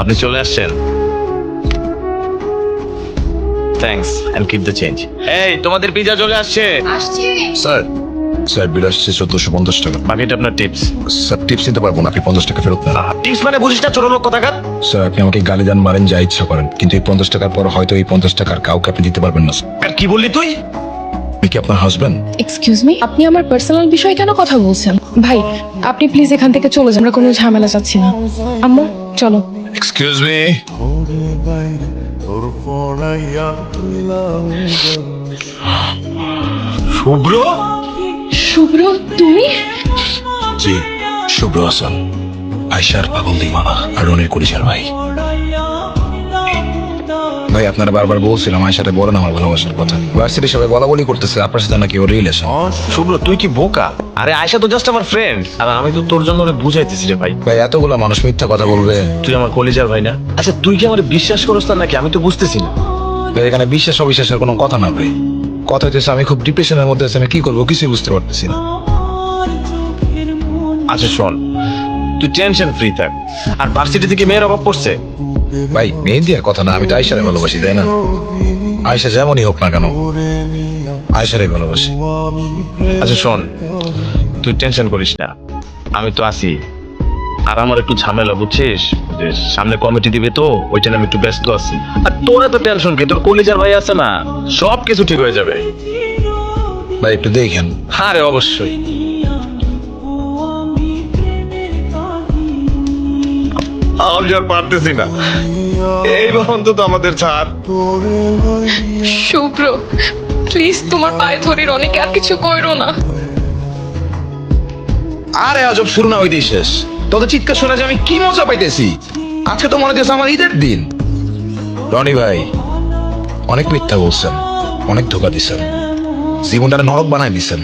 আপনি চলে আসছেন। Thanks and keep the change. এই তোমাদের পিজা চলে আসছে। স্যার স্যার বিল আসছে 1450 টাকা। বাকিটা আপনার টিপস। স্যার টিপস নিতে পারবো না, আপনি 50 টাকা ফেরত দেন। টিপস মানে বুঝিস না, ছোট লোক কোথাকার। স্যার আপনি আমাকে গালি দেন, মারেন, যা ইচ্ছা করেন, কিন্তু এই 50 টাকার পর হয়তো এই 50 টাকার কাউকে আপনি দিতে পারবেন না। আর কি বললি তুই? আপনি কি আপনার হাজবেন্ড? এক্সকিউজ মি, আপনি আমার পার্সোনাল বিষয়ে কেন কথা বলছেন? ভাই আপনি প্লিজ এখান থেকে চলে যান, আমরা কোনো ঝামেলা চাচ্ছি না। আম্মু চলো। এক্সকিউজ মি, শুভ্র? শুভ্র তুমি? জি শুভ্র হাসান, আয়শার পাগল দিমানা আর রনির কলিজার ভাই। ভাই আপনারা বারবার বলছিলাম আয়শারে বলেন আমার ভালোবাসার কথা। ভার্সিটি সবাই বলা বলি করতেছে আপনার সাথে নাকি ওর রিলেশন। শুভ্র তুই কি বোকা? আরে আয়শা তো জাস্ট আমার ফ্রেন্ড, আর আমি তো তোর জন্য অনেক বুঝাইতেছি রে ভাই। ভাই এতগুলো মানুষ মিথ্যা কথা বলবে? তুই আমার কলিজার ভাই না? আচ্ছা তুই কি আমার বিশ্বাস করছ না নাকি আমি তো বুঝতেছি না। ভাই, এখানে বিশ্বাস অবিশ্বাসের কোনো কথা না ভাই। কথা হচ্ছে আমি খুব ডিপ্রেশনের মধ্যে আছি, আমি কি করবো কিছুই বুঝতে পারতেছি না। আচ্ছা শোন, তুই টেনশন ফ্রি থাক। আর ভার্সিটি থেকে মেয়ের অভাব পড়ছে। ভাই মেয়ে দিয়ে কথা না, আমি তো আয়শারে ভালোবাসি তাই না? আয়শা যেমনই হোক না কেন আয়শারে ভালোবাসি। আচ্ছা শোন, তুই টেনশন করিস না, আমি তো আছি। আর আমার একটু ঝামেলা বুঝছিস, যে সামনে কমিটি দিবে তো ওইটা আমি একটু ব্যস্ত আছি। আর তোরা তো টেনশন কি, তোর কলিজার ভাই আছে না, সব কিছু ঠিক হয়ে যাবে। ভাই একটু দেখেন। হ্যাঁ রে অবশ্যই। আমি আর পারতেছি না, এইবার অন্তত আমাদের ছাড়। শুভ্র প্লিজ তোমার পায়ে ধরে, অনেক আর কিছু কইরো না। আরে আজব শুরু না হইতেই শেষ। তোদের চিৎকার শোনা যে আমি কি মজা পাইতেছি। আজকে তো মনে হচ্ছে আমার ঈদের দিন। রনি ভাই অনেক মিথ্যা বলছেন, অনেক ধোকা দিচ্ছেন, জীবনটা নরক বানাই দিচ্ছেন।